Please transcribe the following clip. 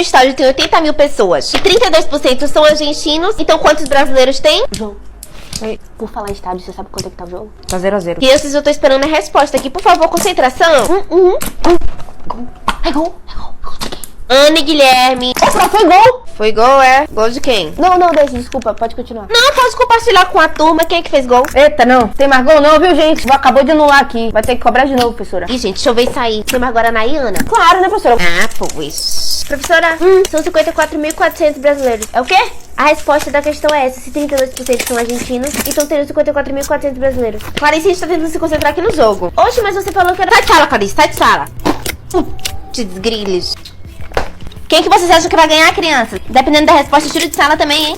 meu estádio tem 80 mil pessoas e 32% são argentinos. Então quantos brasileiros tem? João, por falar em estádio, você sabe quanto é que tá o jogo? Tá 0-0. Crianças, eu tô esperando a resposta aqui. Por favor, concentração. Gol. É gol. Ana e Guilherme. Opa, foi gol. Foi gol, é? Gol de quem? Não, Daisy, desculpa, pode continuar. Não, pode compartilhar com a turma. Quem é que fez gol? Eita, não. Tem mais gol não, viu, gente? Acabou de anular aqui. Vai ter que cobrar de novo, professora. Ih, gente, deixa eu ver isso aí. Tem mais Guaraná e Ana? Claro, né, professora? Ah, pois. Professora, são 54.400 brasileiros. É o quê? A resposta da questão é essa. Se 32% são argentinos, então teriam 54.400 brasileiros. Clarice, a gente tá tentando se concentrar aqui no jogo. Oxe, mas você falou que era... Sai de sala, Clarice, sai de sala. Te desgrilhos. Quem que vocês acham que vai ganhar, crianças? Dependendo da resposta, tiro de sala também, hein?